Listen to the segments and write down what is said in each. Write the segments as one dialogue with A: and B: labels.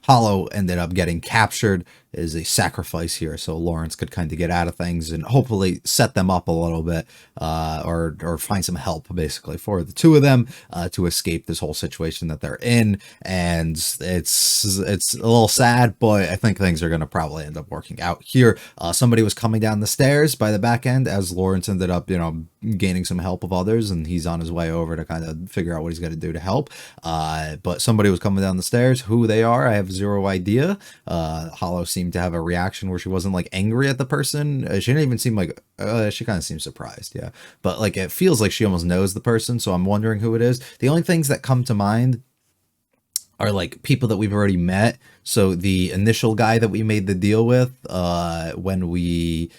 A: HOLO ended up getting captured as a sacrifice here, so Lawrence could kind of get out of things and hopefully set them up a little bit, or find some help basically for the two of them to escape this whole situation that they're in. And it's a little sad, but I think things are going to probably end up working out here. Somebody was coming down the stairs by the back end as Lawrence ended up, gaining some help of others, and he's on his way over to kind of figure out what he's got to do to help. But somebody was coming down the stairs. Who they are, I have zero idea. HOLO seemed to have a reaction where she wasn't like angry at the person. She didn't even seem like, she kind of seemed surprised, yeah. But like it feels like she almost knows the person, so I'm wondering who it is. The only things that come to mind are like people that we've already met. So the initial guy that we made the deal with, when we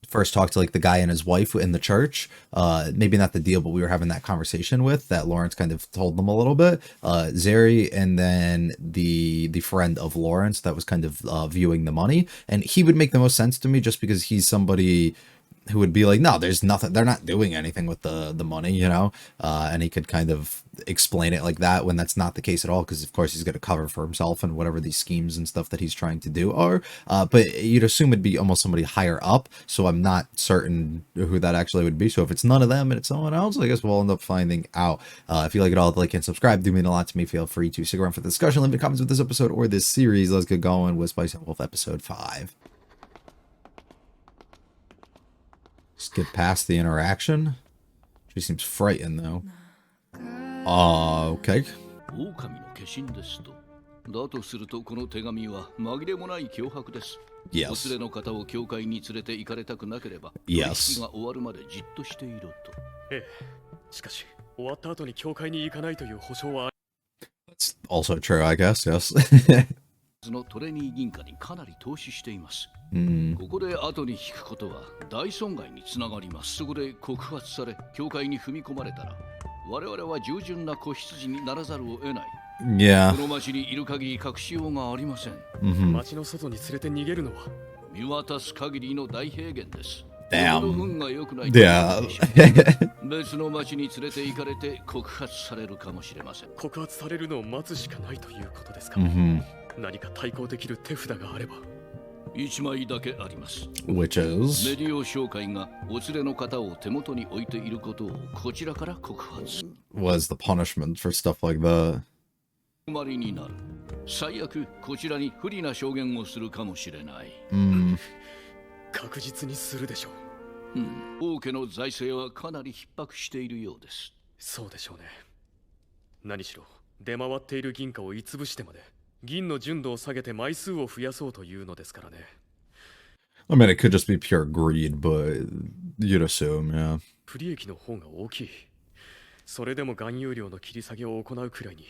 A: first talked to like the guy and his wife in the church, maybe not the deal, but we were having that conversation with, that Lawrence kind of told them a little bit, Zeri, and then the friend of Lawrence that was kind of viewing the money. And he would make the most sense to me just because he's somebody who would be like, no, there's nothing, they're not doing anything with the money, and he could kind of explain it like that when that's not the case at all, because of course he's going to cover for himself and whatever these schemes and stuff that he's trying to do are, but you'd assume it'd be almost somebody higher up, so I'm not certain who that actually would be. So if it's none of them and it's someone else, I guess we'll end up finding out. If you like it all, like and subscribe do mean a lot to me. Feel free to stick around for the discussion, leave comments with this episode or this series. Let's get going with Spice and Wolf episode 5. Skip past the interaction. She seems frightened though. Okay.
B: 狼の化身ですと。だとするとこの手紙は紛れもない脅迫です。
A: Yes.
B: お連れの方を教会に連れて行かれたくなければ、
A: Yes.
B: 取引が終わるまでじっとしていろと。
C: ええ。しかし、終わった後に教会に行かないという保証は。
A: That's also true, I guess. Yes.
B: のトレニー銀貨にかなり投資しています。
A: Mm.
B: ここで後に引くことは大損害につながります。そこで告発され、教会に踏み込まれたら、我々は従順な子羊にならざるを得ない。
A: Yeah.
B: この町にいる限り隠しようがありません。
A: Mm-hmm.
C: 町の外に連れて逃げるのは
B: 見渡す限りの大平原です。
A: Damn.
B: 運が良くない。
A: Yeah.
B: 別の町に連れて行かれて告発されるかもしれません。
C: 告発されるのを待つしかないということですか。
A: Mm-hmm.
C: 何か対抗できる手札があれば。
B: 一枚だけあります。
A: Which is?
B: メディオ商会がお連れの方を手元に置いていることをこちらから告発。
A: Was the punishment for stuff like that?
B: お困りになる。最悪こちらに不利な証言をするかもしれない。
A: Mm.
C: 確実にするでしょ
B: う。王家の財政はかなり逼迫しているようです。
C: そうでしょうね。何しろ出回っている銀貨をいつぶしてまで。銀の純度を下げて枚数を増やそうというのですからね。
A: I mean, it could just be pure greed, but you'd assume, yeah.
C: 不利益の方が大きい。それでも含有量の切り下げを行うくらいに、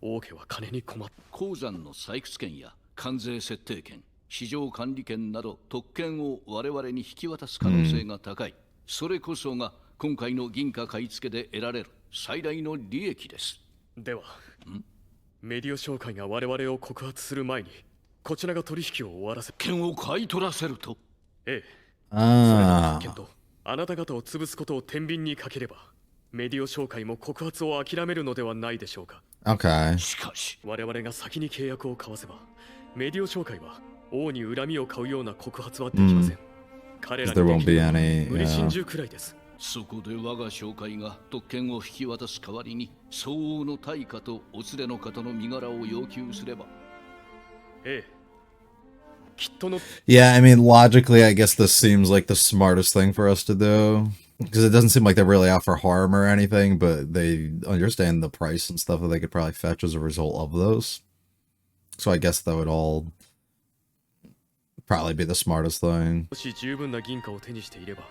C: 王家は金に困っ。
B: 鉱山の採掘権や関税設定権、市場管理権など特権を我々に引き渡す可能性が高い。それこそが今回の銀貨買い付けで得られる最大の利益です。
C: では。メディオ商会が我々を告発する前にこちらが取引を終わらせ
B: 権を買い取らせると。
C: ええ。
A: あ
C: あ。あなた方を潰すことを天秤にかければメディオ商会も告発を諦めるのではないでしょうか。
A: Okay.
B: しかし
C: 我々が先に契約を交わせばメディオ商会は王に恨みを買うような告発はできません。彼らにできる無理心中くらいです。
B: そこで我が商会が特権を引き渡す代わりに相応の対価とお連れの方の身柄を要求すれば。
C: ええ。きっとの。
A: Yeah, I mean, logically, I guess this seems like the smartest thing for us to do. Because it doesn't seem like they're really out for harm or anything, but they understand the price and stuff that they could probably fetch as a result of those. So I guess that would all probably be the smartest thing.
C: もし十分な銀貨を手にしていれば。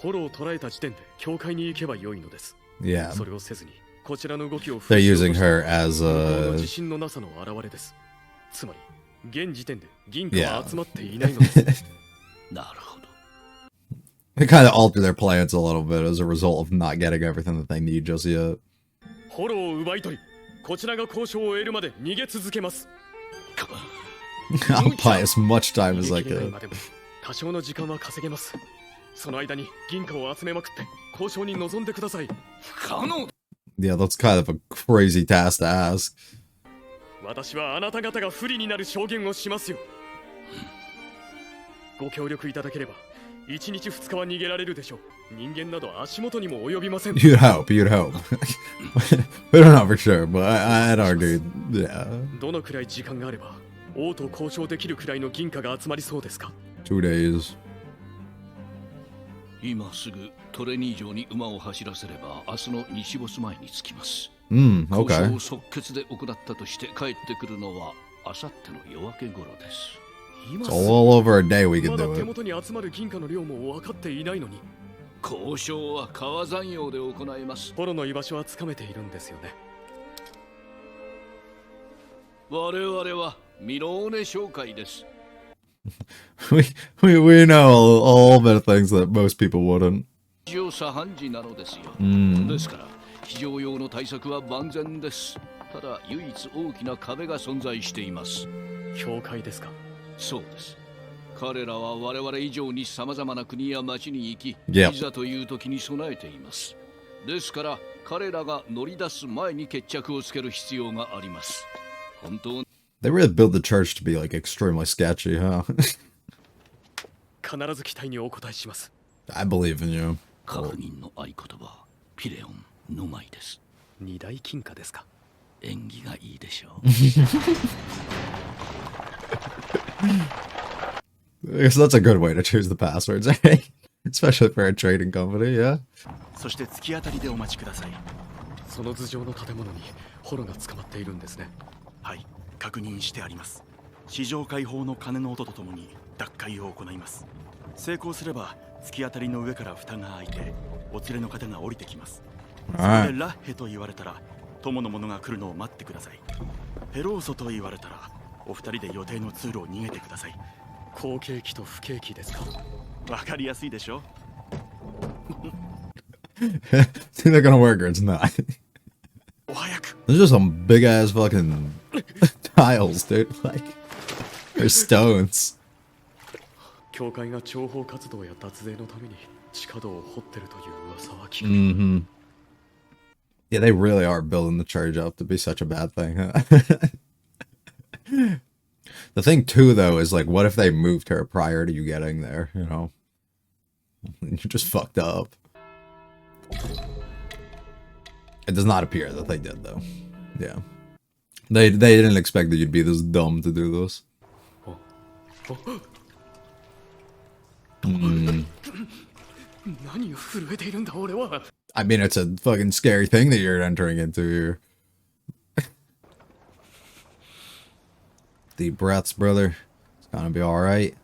C: ホロを捉えた時点で教会に行けばよいのです。
A: Yeah.
C: それをせずにこちらの動きを
A: They're using her as a
C: 自信のなさの表れです。つまり現時点で銀貨は集まっていないのです。
B: なるほど。
A: They kind of alter their plans a little bit as a result of not getting everything that they need just yet.
C: ホロを奪い取り、こちらが交渉を得るまで逃げ続けます。
A: I'll buy as much time as I can.
C: 多少の時間は稼げます。その間に銀貨を集めまくって交渉に臨んでください。
B: 不可能。
A: Yeah, that's kind of a crazy task to ask.
C: 私はあなた方が不利になる証言をしますよ。ご協力いただければ1日2日は逃げられるでしょう。人間など足元にも及びません。
A: You'd hope, you'd hope. We don't know for sure, but I'd argue, yeah.
C: どのくらい時間があれば王と交渉できるくらいの銀貨が集まりそうですか？
A: 2 days.
B: 今すぐトレニー城に馬を走らせれば明日の日没前に着きます。交
A: Okay.
B: 渉を即決で行ったとして帰ってくるのは明後日の夜明け頃です。
A: It's all over a day we
C: ま
A: could
C: だ
A: do
C: 手
A: it.
C: 元に集まる銀貨の量も分かっていないのに。
B: 交渉は川山用で行います。
C: ホロの居場所はつかめているんですよね。
B: 我々はミローネ商会です。
A: We know all bit of things that most people wouldn't.
B: 非常茶飯事なのですよ。ですから非常用の対策は万全です。ただ唯一大きな壁が存在しています。
C: 教会ですか？
B: そうです。彼らは我々以上に様々な国や町に行き、
A: Yep.
B: いざという時に備えています。ですから彼らが乗り出す前に決着をつける必要があります。本当に
A: They really built the church to be like extremely sketchy, huh?
C: 必ず期待にお答えします。
A: I believe in you.
B: 確認の合言葉、ピレオンのまいです。
C: 二大金貨ですか？
B: 縁起がいいでしょう。
A: I guess that's a good way to choose the passwords, right? Especially for a trading company, yeah.
D: そして突き当たりでお待ちください。
C: その頭上の建物にホロが捕まっているんですね。
D: はい、確認してあります。市場開放の鐘の音とともに奪回を行います。成功すれば突き当たりの上から蓋が開いてお連れの方が降りてきます。それでラッヘと言われたら友の者が来るのを待ってください。ヘローソと言われたらお二人で予定の通路を逃げてください。
C: 好景気と不景気ですか？
D: わかりやすいでしょ。
A: It's either gonna work or it's not.
D: お早く。
A: There's just some big ass fucking tiles, dude. Like, they're stones.
C: 教会が諜報活動や脱税のために地下道を掘ってるという噂は聞く。
A: Mm-hmm. Yeah, they really are building the church up to be such a bad thing, huh? The thing too, though, is like, what if they moved her prior to you getting there? You know, you're just fucked up. It does not appear that they did, though. Yeah, they didn't expect that you'd be this dumb to do this. I mean, it's a fucking scary thing that you're entering into here. Deep breaths, brother. It's gonna be alright.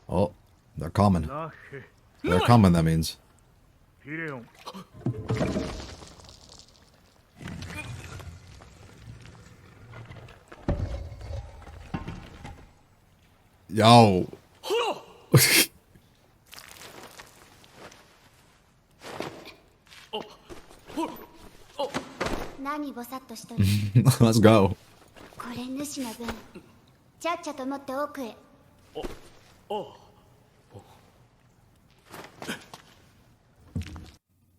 A: Oh, they're coming. They're coming, that means. Yo.
E: 何ぼさっとしとる。
A: Let's go.
E: これ主の分。ちゃっちゃと持って奥へ。
A: Oh,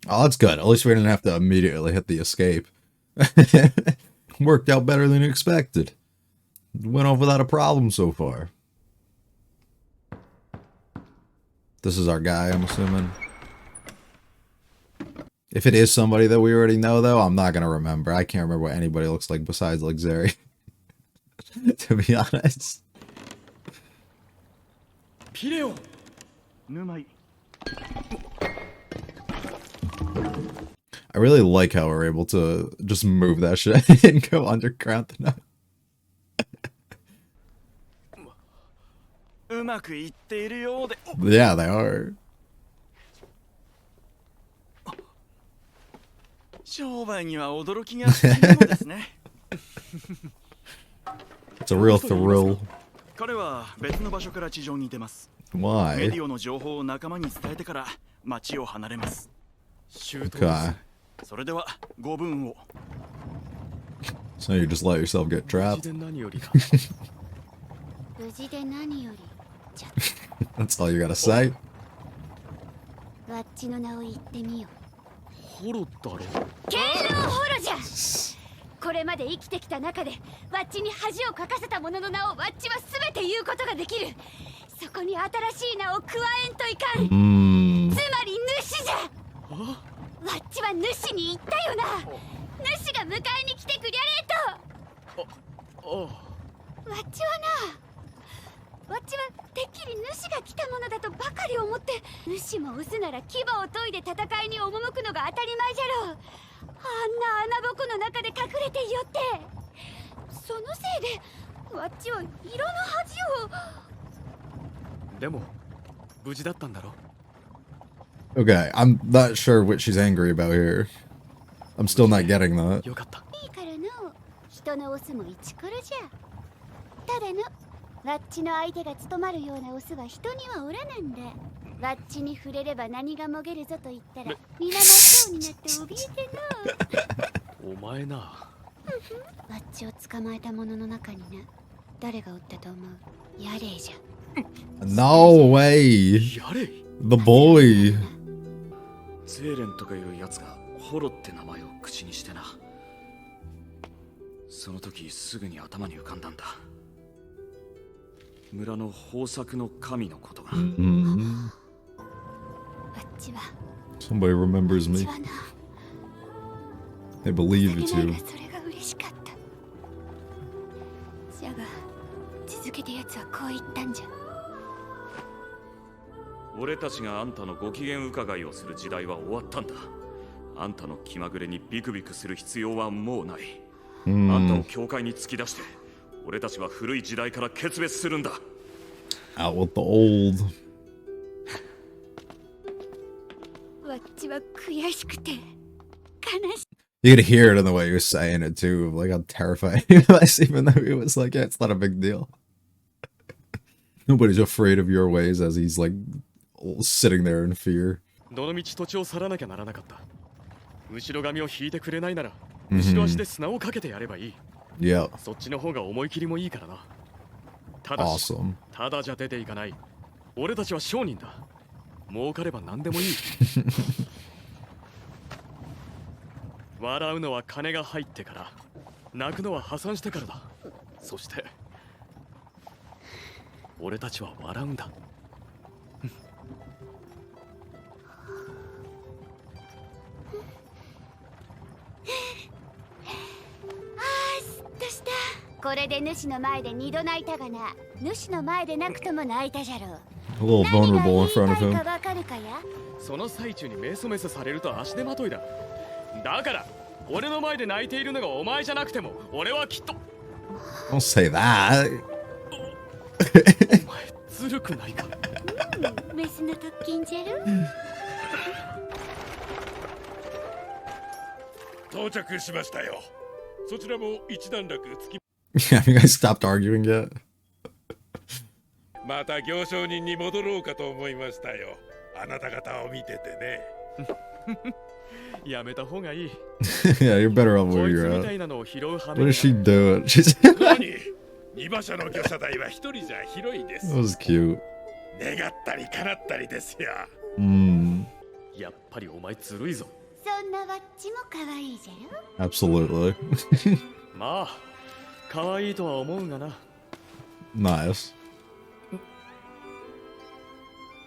A: that's good. At least we didn't have to immediately hit the escape. Worked out better than expected. Went off without a problem so far. This is our guy, I'm assuming. If it is somebody that we already know, though, I'm not gonna remember. I can't remember what anybody looks like besides like Zeri. To be honest.
C: ピレオン。
D: ぬまい。
A: I really like how we're able to just move that shit and go underground tonight.
D: うまくいっているようで。
A: Yeah, they are.
D: 商売には驚きが必要ですね。
A: It's a real thrill.
D: 彼は別の場所から地上に出ます。メ
A: Why?
D: ディオの情報を仲間に伝えてから町を離れます。
A: Okay.
D: それではご分を。
A: So you just let yourself get
C: 無
A: trapped.
C: 事で何よりだ。
E: 無事で何より。じゃ、
A: That's all you gotta say.
E: わっちの名を言ってみよ。
C: ホロだろ。
E: 敬老ホロじゃ。これまで生きてきた中でワッチに恥をかかせた者の名をワッチは全て言うことができる。そこに新しい名を加えんといかん。つまり主じゃ。ワッチは主に言ったよな。主が迎えに来てくりゃれと。ワッチはてっきり主が来たものだとばかり思って、主も嘘なら牙を研いで戦いに赴くのが当たり前じゃろう。あんな穴ぼこの中で隠れていよって、そのせいでワッチは色の恥を。
C: でも無事だったんだろ。
A: Okay, I'm not sure what she's angry about here. I'm still not getting that.
C: よかった。
E: いいからの、人のオスも一からじゃ。ただのワッチの相手が務まるようなオスは人にはおらなんだ。ワッチに触れれば何がもげるぞと言ったら皆真っ青になって怯えての。
C: お前な。
E: ワッチを捕まえた者の中にな、誰がおったと思う？ヤレイじゃ。
A: No way!
C: やれ。
A: The boy!
F: ゼーレンとかいうやつがホロって名前を口にしてな。その時すぐに頭に浮かんだんだ。村の豊作の神のことが。
E: ワッチは
A: Somebody remembers
E: ワッ
A: me.
E: チはな、
A: They believe you
E: 情けない
A: too.
E: がそれが嬉しかった。じゃが続けて奴はこう言ったんじゃ。
F: 俺たちがあんたのご機嫌伺いをする時代は終わったんだ。あんたの気まぐれにビクビクする必要はもうない。あんたを教会に突き出して俺たちは古い時代から決別するんだ。
A: Out with the old.
E: ワッチは悔しくて悲しい。
A: You could hear it in the way he was saying it too, like how terrified he was, even though he was like, yeah, it's not a big deal. Nobody's afraid of your ways as he's like sitting there in fear.
C: どの道土地を去らなきゃならなかった。後ろ髪を引いてくれないなら後ろ足で砂をかけてやればいい。
A: Yeah.
C: そっちの方が思い切りもいいからな。ただし、
A: Awesome.
C: ただじゃ出ていかない。俺たちは商人だ。儲かれば何でもいい。笑うのは金が入ってから、泣くのは破産してからだ。そして俺たちは笑うんだ。
E: すっとした。これで主の前で二度泣いたがな。主の前で泣くとも泣いたじゃろう。
A: A little
E: 何が
A: vulnerable
E: 言
A: in
E: い
A: front
E: た
A: of
E: い
A: him.
E: かわかるかや。
C: その最中にメソメソされると足手まといだ。だから俺の前で泣いているのがお前じゃなくても俺はきっと。
A: Don't say that.
C: お前ずるくないか。
E: メスの特権じゃろ。
G: 到着しましたよ。そちらも一段落つき。
A: Have you guys stopped arguing yet?
G: また行商人に戻ろうかと思いましたよ。あなた方を見ててね。
C: やめた方がいい。
A: Yeah, you're better off
C: こ
A: where
C: いつ
A: you're
C: みた
A: at.
C: いなのを拾う羽
A: What
C: 目
A: is she doing? She's
G: 何？二馬車の魚車台は一人じゃ広いです。
A: that was cute.
G: 願ったり叶ったりですよ。
C: やっぱりお前ずるいぞ。
E: そんなワッチも可愛いじゃろ。
A: Absolutely.
C: まあ可愛いとは思うがな。
A: Nice.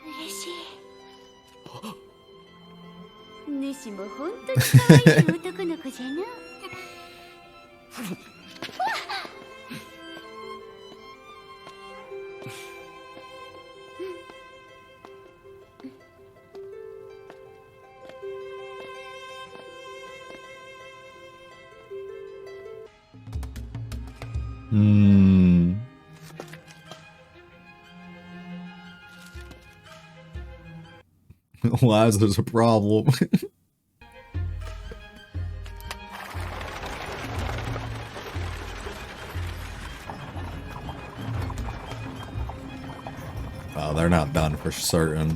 E: 嬉しい。主も本当に可愛い男の子じゃな。
A: Why there's a problem? Well, they're not done for certain.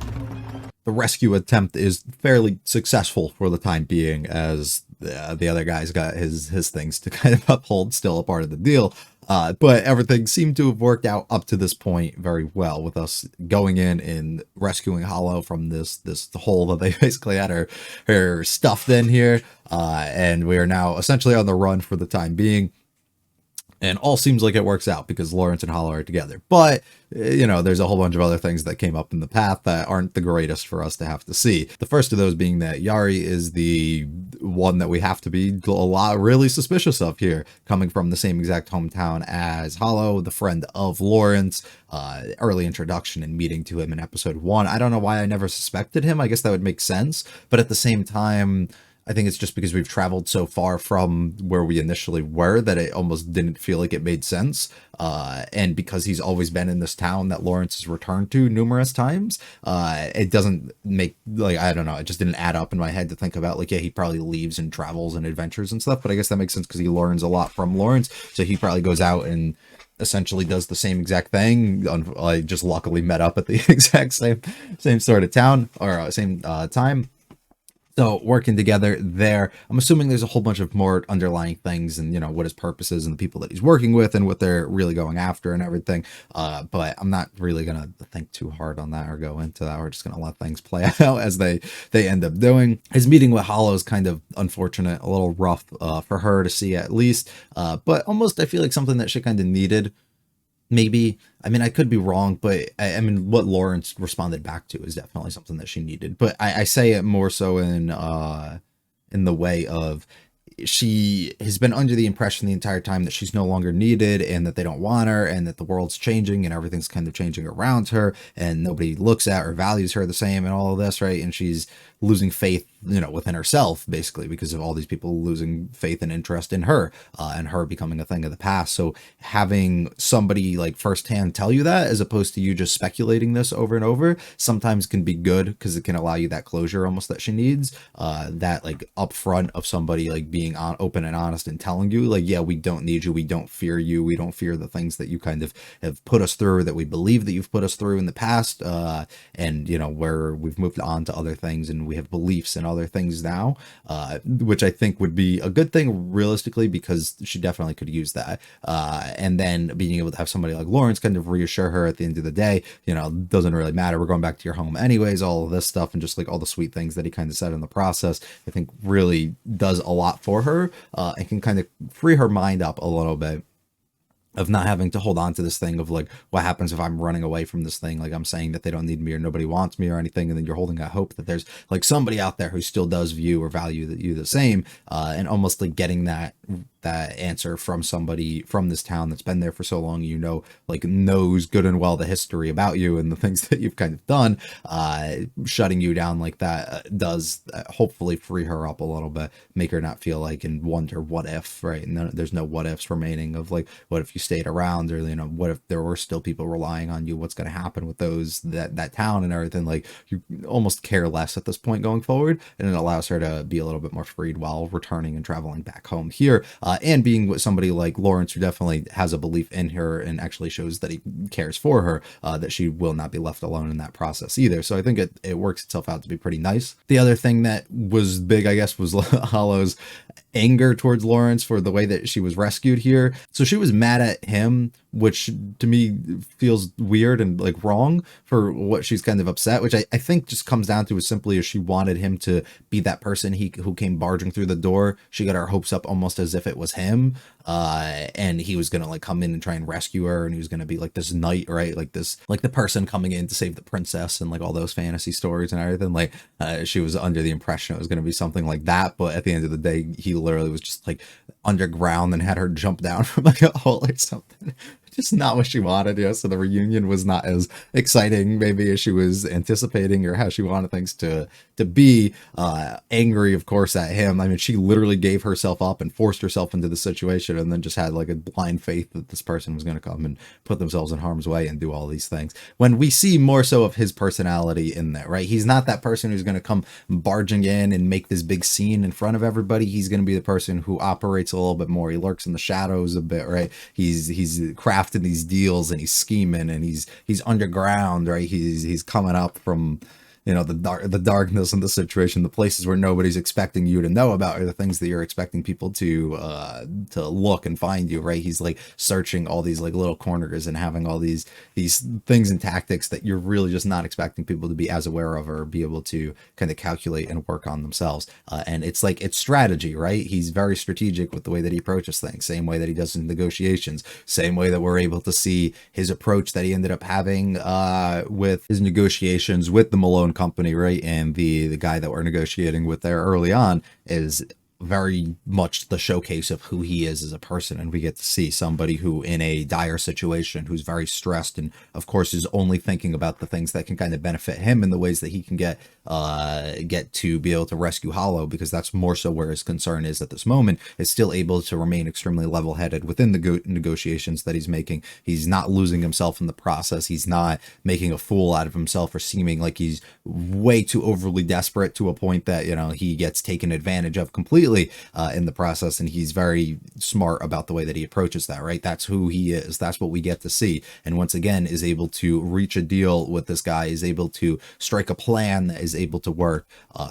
A: The rescue attempt is fairly successful for the time being, as the other guy's got his things to kind of uphold, still a part of the deal. But everything seemed to have worked out up to this point very well, with us going in and rescuing Hollow from this hole that they basically had her stuffed in here. And we are now essentially on the run for the time being. And all seems like it works out because Lawrence and Hollow are together. But, there's a whole bunch of other things that came up in the path that aren't the greatest for us to have to see. The first of those being that Yari is the one that we have to be really suspicious of here, coming from the same exact hometown as Hollow, the friend of Lawrence. Early introduction and meeting to him in episode 1. I don't know why I never suspected him. I guess that would make sense. But at the same time, I think it's just because we've traveled so far from where we initially were that it almost didn't feel like it made sense. And because he's always been in this town that Lawrence has returned to numerous times, it doesn't make, I don't know, it just didn't add up in my head to think about, yeah, he probably leaves and travels and adventures and stuff. But I guess that makes sense because he learns a lot from Lawrence. So he probably goes out and essentially does the same exact thing. I just luckily met up at the exact same sort of town, or same time. So working together there, I'm assuming there's a whole bunch of more underlying things and, what his purpose is and the people that he's working with and what they're really going after and everything. But I'm not really going to think too hard on that or go into that. We're just going to let things play out as they end up doing. His meeting with Hollow is kind of unfortunate, a little rough for her to see at least. But almost I feel like something that she kind of needed. Maybe. I mean, I could be wrong, but I mean, what Lawrence responded back to is definitely something that she needed. But I say it more so in the way of, she has been under the impression the entire time that she's no longer needed and that they don't want her and that the world's changing and everything's kind of changing around her and nobody looks at or values her the same and all of this, right? And she's losing faith, within herself, basically, because of all these people losing faith and interest in her, and her becoming a thing of the past. So having somebody firsthand tell you that, as opposed to you just speculating this over and over, sometimes can be good because it can allow you that closure almost that she needs, that upfront of somebody being open and honest and telling you yeah, we don't need you, we don't fear you, we don't fear the things that you kind of have put us through, that we believe that you've put us through in the past, and where we've moved on to other things and we have beliefs and other things now, which I think would be a good thing realistically, because she definitely could use that. And then being able to have somebody like Lawrence kind of reassure her at the end of the day, doesn't really matter, we're going back to your home anyways, all of this stuff, and just all the sweet things that he kind of said in the process, I think really does a lot for her, and can kind of free her mind up a little bit, of not having to hold on to this thing of what happens if I'm running away from this thing, I'm saying that they don't need me or nobody wants me or anything, and then you're holding that hope that there's somebody out there who still does view or value you the same, and almost getting that answer from somebody from this town that's been there for so long, knows good and well the history about you and the things that you've kind of done. Shutting you down like that does hopefully free her up a little bit, make her not feel and wonder what if, right? And there's no what ifs remaining of what if you stayed around, or what if there were still people relying on you, what's going to happen with those that town and everything. You almost care less at this point going forward, and it allows her to be a little bit more freed while returning and traveling back home here, and being with somebody like Lawrence, who definitely has a belief in her and actually shows that he cares for her, that she will not be left alone in that process either. So I think it works itself out to be pretty nice. The other thing that was big, I guess, was Hollow's anger towards Lawrence for the way that she was rescued here. So she was mad at him, which to me feels weird and wrong for what she's kind of upset, which I think just comes down to as simply as she wanted him to be that person who came barging through the door. She got her hopes up almost as if it was him, and he was gonna come in and try and rescue her, and he was gonna be this knight, right? The person coming in to save the princess and all those fantasy stories and everything. She was under the impression it was gonna be something like that, but at the end of the day, he literally was just underground and had her jump down from a hole or something. Just not what she wanted, so the reunion was not as exciting maybe as she was anticipating or how she wanted things to be. Angry, of course, at him. I mean, she literally gave herself up and forced herself into the situation, and then just had a blind faith that this person was going to come and put themselves in harm's way and do all these things, when we see more so of his personality in there, right? He's not that person who's going to come barging in and make this big scene in front of everybody. He's going to be the person who operates a little bit more. He lurks in the shadows a bit, right? He's crafting these deals and he's scheming and he's underground, right? He's coming up from you know, the darkness in the situation, the places where nobody's expecting you to know about, are the things that you're expecting people to look and find you, right? He's like searching all these like little corners and having all these things and tactics that you're really just not expecting people to be as aware of or be able to kind of calculate and work on themselves. And it's like, it's strategy, right? He's very strategic with the way that he approaches things, same way that he does in negotiations, same way that we're able to see his approach that he ended up having with his negotiations with the Malone company, right? And the guy that we're negotiating with there early on is very much the showcase of who he is as a person. And we get to see somebody who, in a dire situation, who's very stressed and of course is only thinking about the things that can kind of benefit him in the ways that he can get to be able to rescue HOLO, because that's more so where his concern is at this moment, is still able to remain extremely level-headed within the negotiations that he's making. He's not losing himself in the process. He's not making a fool out of himself or seeming like he's way too overly desperate to a point that, you know, he gets taken advantage of completely in the process. And he's very smart about the way that he approaches that, right? That's who he is. That's what we get to see. And once again, is able to reach a deal with this guy, is able to strike a plan that is able to work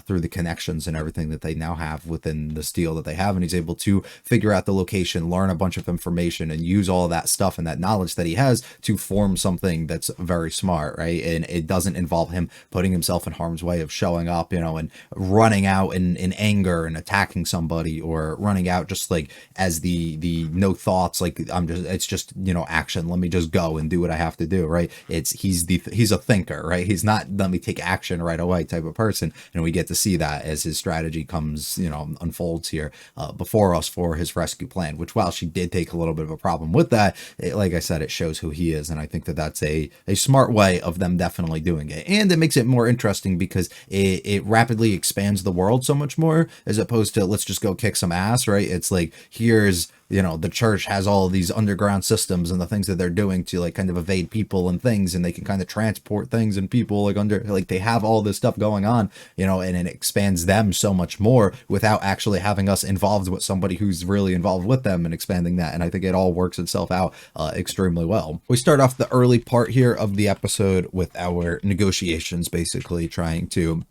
A: through the connections and everything that they now have within this deal that they have. And he's able to figure out the location, learn a bunch of information, and use all that stuff and that knowledge that he has to form something that's very smart, right? And it doesn't involve him putting himself in harm's way of showing up, you know, and running out in anger and attacking somebody, or running out just like as the no thoughts, like it's just, you know, action, let me just go and do what I have to do, right? He's a thinker, right? He's not let me take action right away type of person. And we get to see that as his strategy comes, you know, unfolds here before us for his rescue plan, which, while she did take a little bit of a problem with that, like I said, it shows who he is. And I think that that's a smart way of them definitely doing it. And it makes it more interesting because it rapidly expands the world so much more, as opposed to let's just go kick some ass, right? It's like, here's, you know, the church has all of these underground systems and the things that they're doing to like kind of evade people and things, and they can kind of transport things and people like they have all this stuff going on, you know, and it expands them so much more without actually having us involved with somebody who's really involved with them and expanding that. And I think it all works itself out extremely well. We start off the early part here of the episode with our negotiations, basically trying to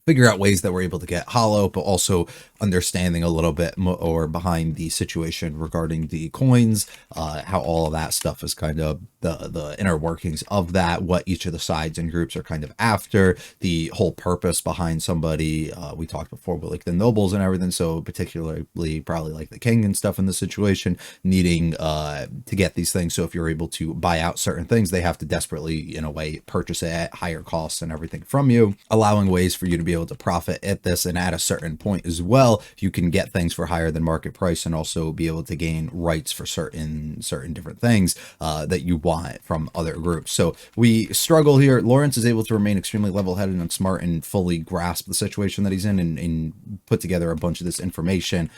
A: figure out ways that we're able to get HOLO, but also understanding a little bit more behind the situation regarding the coins, how all of that stuff is kind of the inner workings of that, what each of the sides and groups are kind of after, the whole purpose behind somebody. We talked before with like the nobles and everything, so particularly probably like the king and stuff in this situation, needing to get these things. So if you're able to buy out certain things, they have to desperately, in a way, purchase it at higher costs and everything from you, allowing ways for you to be able to profit at this. And at a certain point as well, you can get things for higher than market price and also be able to gain rights for certain different things that you want from other groups. So we struggle here. Lawrence is able to remain extremely level-headed and smart and fully grasp the situation that he's in, and put together a bunch of this information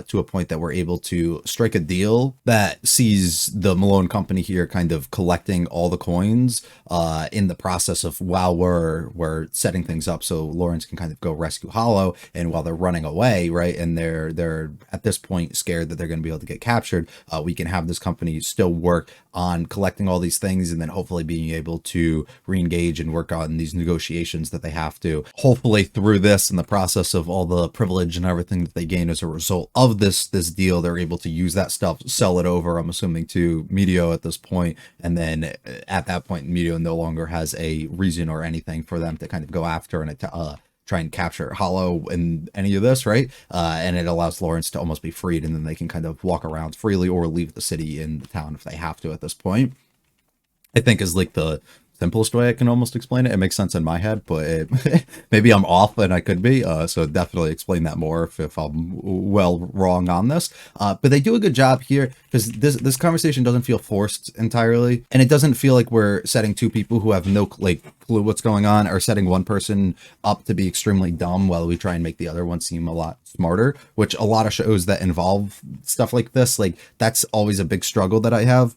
A: to a point that we're able to strike a deal that sees the Malone company here kind of collecting all the coins in the process of while we're setting things up, so Lawrence can kind of go rescue HOLO. And while they're running away, right, and they're at this point scared that they're going to be able to get captured, we can have this company still work on collecting all these things, and then hopefully being able to re-engage and work on these negotiations that they have to. Hopefully through this, in the process of all the privilege and everything that they gain as a result of this deal, they're able to use that stuff, sell it over, I'm assuming, to Medio at this point. And then at that point, Medio no longer has a reason or anything for them to kind of go after and try and capture HOLO in any of this, right? And it allows Lawrence to almost be freed, and then they can kind of walk around freely or leave the city and the town if they have to at this point. I think is like the simplest way I can almost explain it. It makes sense in my head, but maybe I'm off, and I could be. So definitely explain that more if I'm well wrong on this. But they do a good job here, because this conversation doesn't feel forced entirely, and it doesn't feel like we're setting two people who have no clue what's going on, or setting one person up to be extremely dumb while we try and make the other one seem a lot smarter, which a lot of shows that involve stuff like this, like that's always a big struggle that I have.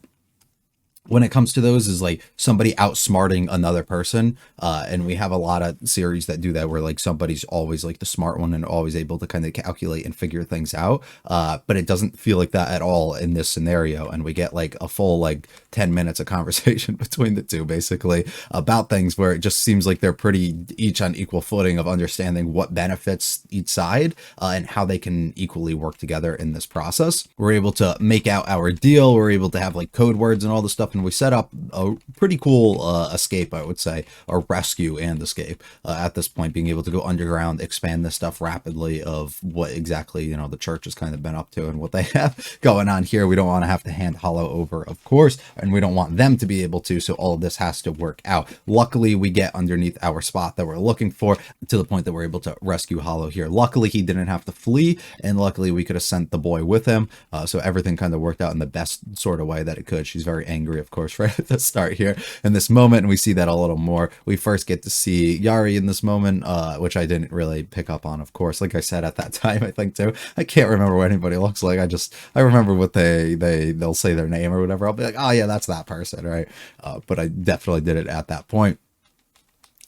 A: when it comes to those is like somebody outsmarting another person. And we have a lot of series that do that where like somebody's always like the smart one and always able to kind of calculate and figure things out. But it doesn't feel like that at all in this scenario. And we get like a full like 10 minutes of conversation between the two basically about things where it just seems like they're pretty each on equal footing of understanding what benefits each side and how they can equally work together in this process. We're able to make out our deal. We're able to have like code words and all this stuff. And we set up a pretty cool escape, I would say, or rescue and escape at this point, being able to go underground, expand this stuff rapidly of what exactly, you know, the church has kind of been up to and what they have going on here. We don't want to have to hand HOLO over, of course, and we don't want them to be able to. So all of this has to work out. Luckily, we get underneath our spot that we're looking for to the point that we're able to rescue HOLO here. Luckily, he didn't have to flee, and luckily we could have sent the boy with him. So everything kind of worked out in the best sort of way that it could. She's very angry, of course, right at the start here in this moment, and we see that a little more. We first get to see Yari in this moment, which I didn't really pick up on, of course. Like I said at that time, I think too. I can't remember what anybody looks like. I remember what they'll say their name or whatever. I'll be like, oh yeah, that's that person, right? But I definitely did it at that point.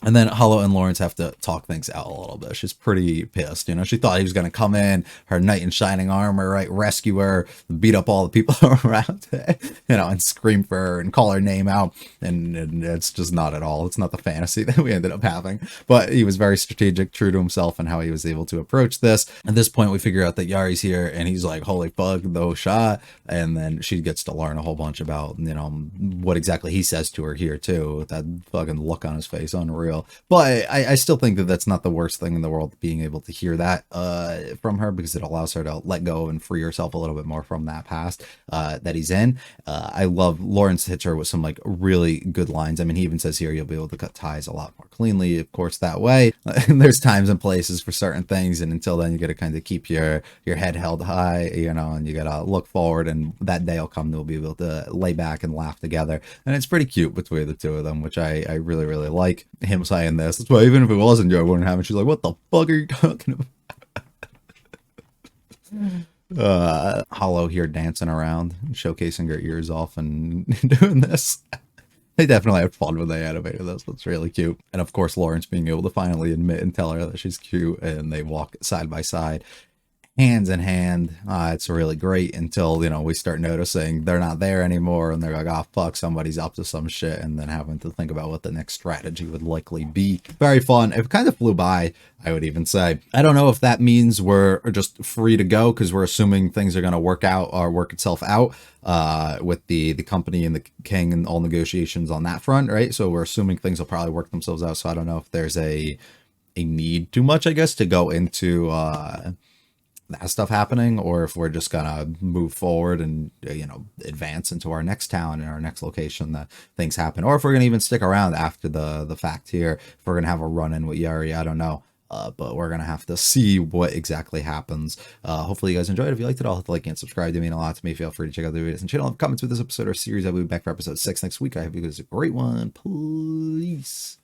A: And then HOLO and Lawrence have to talk things out a little bit. She's pretty pissed. You know, she thought he was going to come in, her knight in shining armor, right? Rescue her, beat up all the people around, you know, and scream for her and call her name out. And it's just not at all. It's not the fantasy that we ended up having. But he was very strategic, true to himself, and how he was able to approach this. At this point, we figure out that Yari's here, and he's like, holy fuck, no shot. And then she gets to learn a whole bunch about, you know, what exactly he says to her here, too, with that fucking look on his face. Unreal. But I still think that that's not the worst thing in the world, being able to hear that from her, because it allows her to let go and free herself a little bit more from that past that he's in. I love Lawrence hits her with some like really good lines. I mean, he even says here, you'll be able to cut ties a lot more cleanly, of course, that way. And there's times and places for certain things, and until then you got to kind of keep your head held high, you know, and you got to look forward, and that day will come, they'll be able to lay back and laugh together. And it's pretty cute between the two of them, which I really, really like. Him saying this. That's why even if it wasn't you, I wouldn't have it. She's like, what the fuck are you talking about? HOLO here dancing around, showcasing her ears off and doing this. They definitely had fun when they animated this. That's really cute. And of course, Lawrence being able to finally admit and tell her that she's cute, and they walk side by side, hands in hand. It's really great until, you know, we start noticing they're not there anymore, and they're like, oh fuck, somebody's up to some shit, and then having to think about what the next strategy would likely be. Very fun. It kind of flew by, I would even say. I don't know if that means we're just free to go, because we're assuming things are going to work out or work itself out with the company and the king and all negotiations on that front, right? So we're assuming things will probably work themselves out. So I don't know if there's a need too much, I guess, to go into that stuff happening, or if we're just gonna move forward and, you know, advance into our next town and our next location that things happen, or if we're gonna even stick around after the fact here, if we're gonna have a run-in with Yari. I don't know. But we're gonna have to see what exactly happens. Hopefully you guys enjoyed. If you liked it, I'll hit the like and subscribe. They mean a lot to me. Feel free to check out the videos and channel comments with this episode or series. I'll be back for episode 6 next week. I hope you guys have a great one. Peace.